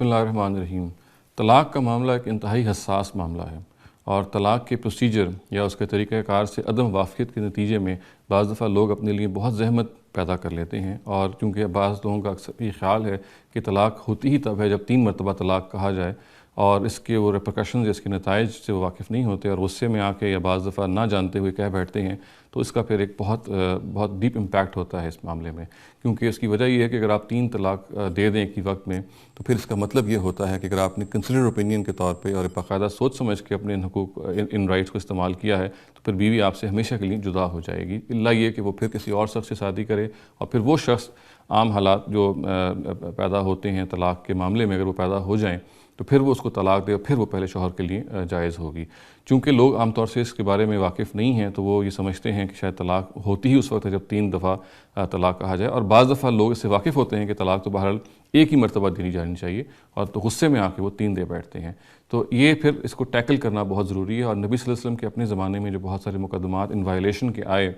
بسم اللہ الرحمن الرحیم۔ طلاق کا معاملہ ایک انتہائی حساس معاملہ ہے اور طلاق کے پروسیجر یا اس کے طریقہ کار سے عدم وافقیت کے نتیجے میں بعض دفعہ لوگ اپنے لیے بہت زحمت پیدا کر لیتے ہیں، اور چونکہ بعض لوگوں کا اکثر یہ خیال ہے کہ طلاق ہوتی ہی تب ہے جب 3 مرتبہ طلاق کہا جائے، اور اس کے وہ ریپرکشنز، اس کے نتائج سے وہ واقف نہیں ہوتے اور غصے میں آ کے یا بعض دفعہ نہ جانتے ہوئے کہہ بیٹھتے ہیں، تو اس کا پھر ایک بہت ڈیپ امپیکٹ ہوتا ہے اس معاملے میں، کیونکہ اس کی وجہ یہ ہے کہ اگر آپ 3 طلاق دے دیں ایک ہی وقت میں تو پھر اس کا مطلب یہ ہوتا ہے کہ اگر آپ نے کنسیڈر اوپینین کے طور پہ اور باقاعدہ سوچ سمجھ کے اپنے حقوق ان رائٹس کو استعمال کیا ہے تو پھر بیوی آپ سے ہمیشہ کے لیے جدا ہو جائے گی، الا یہ کہ وہ پھر کسی اور شخص سے شادی کرے، اور پھر وہ شخص عام حالات جو پیدا ہوتے ہیں طلاق کے معاملے میں اگر وہ پیدا ہو جائیں تو پھر وہ اس کو طلاق دے اور پھر وہ پہلے شوہر کے لیے جائز ہوگی۔ چونکہ لوگ عام طور سے اس کے بارے میں واقف نہیں ہیں تو وہ یہ سمجھتے ہیں کہ شاید طلاق ہوتی ہی اس وقت ہے جب 3 دفعہ طلاق کہا جائے، اور بعض دفعہ لوگ اس سے واقف ہوتے ہیں کہ طلاق تو بہرحال ایک ہی مرتبہ دینی جانی چاہیے، اور تو غصے میں آ کے وہ 3 دے بیٹھتے ہیں۔ تو یہ پھر اس کو ٹیکل کرنا بہت ضروری ہے، اور نبی صلی اللہ علیہ وسلم کے اپنے زمانے میں جو بہت سارے مقدمات ان وائلیشن کے آئے،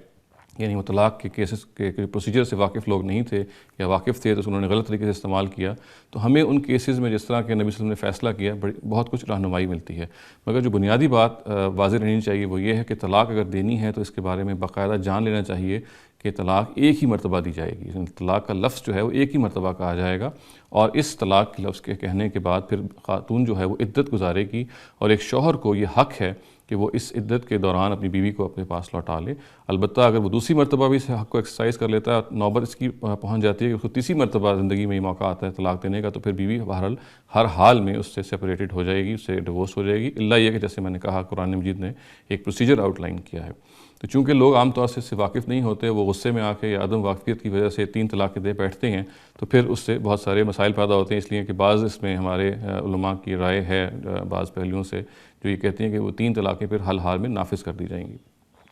یعنی وہ طلاق کے کیسز کے پروسیجر سے واقف لوگ نہیں تھے یا واقف تھے تو انہوں نے غلط طریقے سے استعمال کیا، تو ہمیں ان کیسز میں جس طرح کہ نبی صلی اللہ علیہ وسلم نے فیصلہ کیا بہت کچھ رہنمائی ملتی ہے، مگر جو بنیادی بات واضح رہنی چاہیے وہ یہ ہے کہ طلاق اگر دینی ہے تو اس کے بارے میں باقاعدہ جان لینا چاہیے کہ طلاق ایک ہی مرتبہ دی جائے گی، طلاق کا لفظ جو ہے وہ ایک ہی مرتبہ کہا جائے گا، اور اس طلاق کے لفظ کے کہنے کے بعد پھر خاتون جو ہے وہ عدت گزارے گی، اور ایک شوہر کو یہ حق ہے کہ وہ اس عدت کے دوران اپنی بیوی کو اپنے پاس لوٹا لے۔ البتہ اگر وہ دوسری مرتبہ بھی اس حق کو ایکسرسائز کر لیتا ہے، نوبت اس کی پہنچ جاتی ہے کہ اس کو تیسری مرتبہ زندگی میں یہ موقع آتا ہے طلاق دینے کا، تو پھر بیوی بہرحال ہر حال میں اس سے سپریٹڈ ہو جائے گی، اس سے ڈیورس ہو جائے گی، الا یہ کہ جیسے میں نے کہا قرآن مجید نے ایک پروسیجر آؤٹ لائن کیا ہے۔ تو چونکہ لوگ عام طور سے اس سے واقف نہیں ہوتے، وہ غصے میں آ کے یا عدم واقفیت کی وجہ سے 3 طلاقیں دے بیٹھتے ہیں، تو پھر اس سے بہت سارے مسائل پیدا ہوتے ہیں، اس لیے کہ بعض اس میں ہمارے علماء کی رائے ہے بعض پہلوؤں سے جو یہ کہتے ہیں کہ وہ 3 طلاقیں پھر ہر حال میں نافذ کر دی جائیں گی۔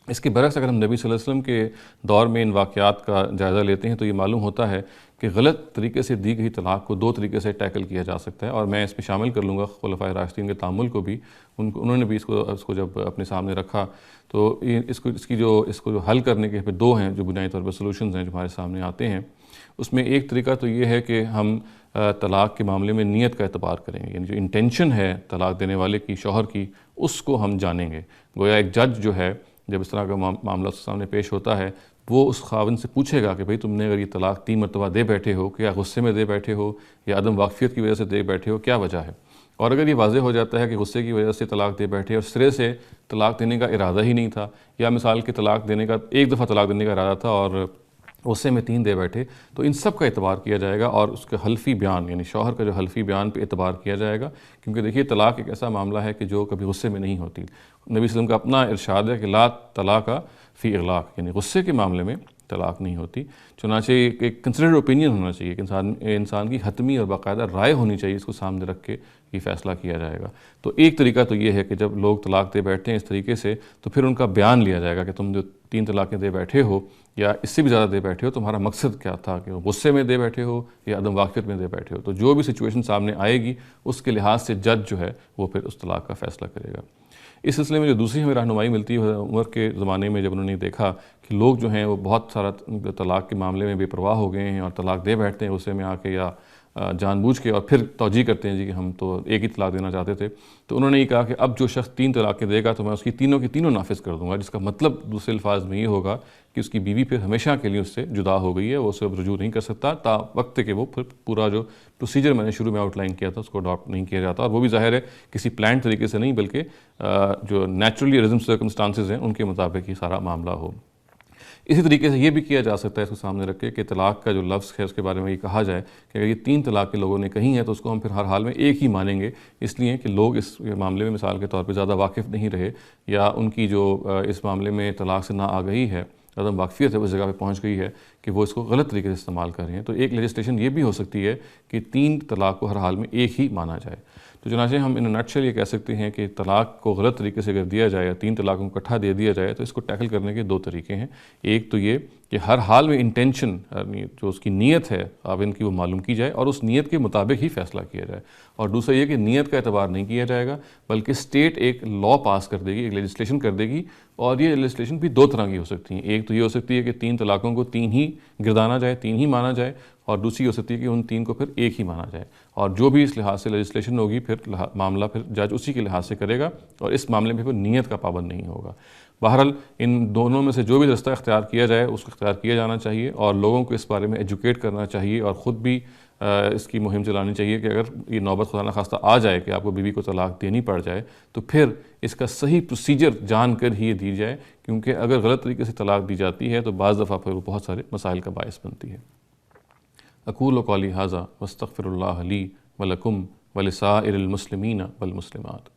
اس کے برعکس اگر ہم نبی صلی اللہ علیہ وسلم کے دور میں ان واقعات کا جائزہ لیتے ہیں تو یہ معلوم ہوتا ہے کہ غلط طریقے سے دی گئی طلاق کو 2 طریقے سے ٹیکل کیا جا سکتا ہے، اور میں اس میں شامل کر لوں گا خلفائے راشدین کے تعامل کو بھی، انہوں نے بھی اس کو جب اپنے سامنے رکھا تو اس کو جو حل کرنے کے پھر 2 ہیں جو بنیادی طور پر سولوشنز ہیں جو ہمارے سامنے آتے ہیں۔ اس میں ایک طریقہ تو یہ ہے کہ ہم طلاق کے معاملے میں نیت کا اعتبار کریں گے، یعنی جو انٹینشن ہے طلاق دینے والے کی، شوہر کی، اس کو ہم جانیں گے۔ گویا ایک جج جو ہے جب اس طرح کا معاملہ اس کے سامنے پیش ہوتا ہے وہ اس خاوند سے پوچھے گا کہ بھئی تم نے اگر یہ طلاق 3 مرتبہ دے بیٹھے ہو، کیا غصے میں دے بیٹھے ہو یا عدم واقفیت کی وجہ سے دے بیٹھے ہو، کیا وجہ ہے؟ اور اگر یہ واضح ہو جاتا ہے کہ غصے کی وجہ سے طلاق دے بیٹھے اور سرے سے طلاق دینے کا ارادہ ہی نہیں تھا، یا مثال کے طلاق دینے کا 1 دفعہ طلاق دینے کا ارادہ تھا اور غصے میں 3 دے بیٹھے، تو ان سب کا اعتبار کیا جائے گا، اور اس کے حلفی بیان یعنی شوہر کا جو حلفی بیان پہ اعتبار کیا جائے گا، کیونکہ دیکھیے طلاق ایک ایسا معاملہ ہے کہ جو کبھی غصے میں نہیں ہوتی۔ نبی صلی اللہ علیہ وسلم کا اپنا ارشاد ہے کہ لا طلاق فی اغلاق، یعنی غصے کے معاملے میں طلاق نہیں ہوتی، چنانچہ ایک کنسیڈرڈ اوپینین ہونا چاہیے کہ انسان کی حتمی اور باقاعدہ رائے ہونی چاہیے، اس کو سامنے رکھ کے یہ فیصلہ کیا جائے گا۔ تو ایک طریقہ تو یہ ہے کہ جب لوگ طلاق دے بیٹھتے ہیں اس طریقے سے تو پھر ان کا بیان لیا جائے گا کہ تم جو 3 طلاقیں دے بیٹھے ہو یا اس سے بھی زیادہ دے بیٹھے ہو، تمہارا مقصد کیا تھا، کہ غصے میں دے بیٹھے ہو یا عدم واقفیت میں دے بیٹھے ہو۔ تو جو بھی سچویشن سامنے آئے گی اس کے لحاظ سے جج جو ہے وہ پھر اس طلاق کا فیصلہ کرے گا۔ اس سلسلے میں جو دوسری ہمیں رہنمائی ملتی ہے عمر کے زمانے میں، جب انہوں نے دیکھا کہ لوگ جو ہیں وہ بہت سارا طلاق کے معاملے میں بے پرواہ ہو گئے ہیں اور طلاق دے بیٹھتے ہیں غصے میں آ کے یا جان بوجھ کے، اور پھر توجیہ کرتے ہیں جی کہ ہم تو ایک ہی طلاق دینا چاہتے تھے، تو انہوں نے یہ کہا کہ اب جو شخص 3 طلاقیں دے گا تو میں اس کی تینوں کی تینوں نافذ کر دوں گا، جس کا مطلب دوسرے الفاظ میں یہ ہوگا کہ اس کی بیوی پھر ہمیشہ کے لیے اس سے جدا ہو گئی ہے، وہ اسے اب رجوع نہیں کر سکتا تا وقت کہ وہ پھر پورا جو پروسیجر میں نے شروع میں آؤٹ لائن کیا تھا اس کو اڈاپٹ نہیں کیا جاتا، اور وہ بھی ظاہر ہے کسی پلان طریقے سے نہیں بلکہ جو نیچرلی ریزم سرکمسٹانسز ہیں ان کے مطابق یہ سارا معاملہ ہو۔ اسی طریقے سے یہ بھی کیا جا سکتا ہے اس کو سامنے رکھ کے کہ طلاق کا جو لفظ ہے اس کے بارے میں یہ کہا جائے کہ اگر یہ 3 طلاقیں لوگوں نے کہی ہیں تو اس کو ہم پھر ہر حال میں ایک ہی مانیں گے، اس لیے کہ لوگ اس معاملے میں مثال کے طور پہ زیادہ واقف نہیں رہے، یا ان کی جو اس معاملے میں طلاق سے نہ آگہی ہے، عدم واقفیت ہے، اس جگہ پہ پہنچ گئی ہے کہ وہ اس کو غلط طریقے سے استعمال کر رہے ہیں۔ تو ایک لیجسلیشن یہ بھی ہو سکتی ہے کہ 3 طلاق کو ہر حال میں ایک ہی مانا جائے۔ تو چنانچہ ہم ان نٹشل یہ کہہ سکتے ہیں کہ طلاق کو غلط طریقے سے اگر دیا جائے یا 3 طلاقوں کو اکٹھا دے دیا جائے تو اس کو ٹیکل کرنے کے 2 طریقے ہیں۔ ایک تو یہ کہ ہر حال میں انٹینشن جو اس کی نیت ہے خاوند کی وہ معلوم کی جائے اور اس نیت کے مطابق ہی فیصلہ کیا جائے، اور دوسرا یہ کہ نیت کا اعتبار نہیں کیا جائے گا بلکہ اسٹیٹ ایک لا پاس کر دے گی، ایک لیجسلیشن کر دے گی، اور یہ لیجسلیشن بھی 2 طرح کی ہو سکتی ہیں۔ ایک تو یہ ہو سکتی ہے کہ 3 طلاقوں کو 3 ہی گردانا جائے، 3 ہی مانا جائے، اور دوسری ہو سکتی ہے کہ ان 3 کو پھر ایک ہی مانا جائے، اور جو بھی اس لحاظ سے لیجسلیشن ہوگی پھر معاملہ پھر جج اسی کے لحاظ سے کرے گا، اور اس معاملے میں پھر نیت کا پابند نہیں ہوگا۔ بہرحال ان دونوں میں سے جو بھی رستہ اختیار کیا جائے اس کو اختیار کیا جانا چاہیے، اور لوگوں کو اس بارے میں ایجوکیٹ کرنا چاہیے، اور خود بھی اس کی مہم چلانی چاہیے کہ اگر یہ نوبت خدا نخواستہ آ جائے کہ آپ کو بیوی کو طلاق دینی پڑ جائے تو پھر اس کا صحیح پروسیجر جان کر ہی یہ دی جائے، کیونکہ اگر غلط طریقے سے طلاق دی جاتی ہے تو بعض دفعہ پھر وہ بہت سارے مسائل کا باعث بنتی ہے۔ اقول قولی ھذا واستغفر اللہ لی ولکم ولسائر المسلمین والمسلمات۔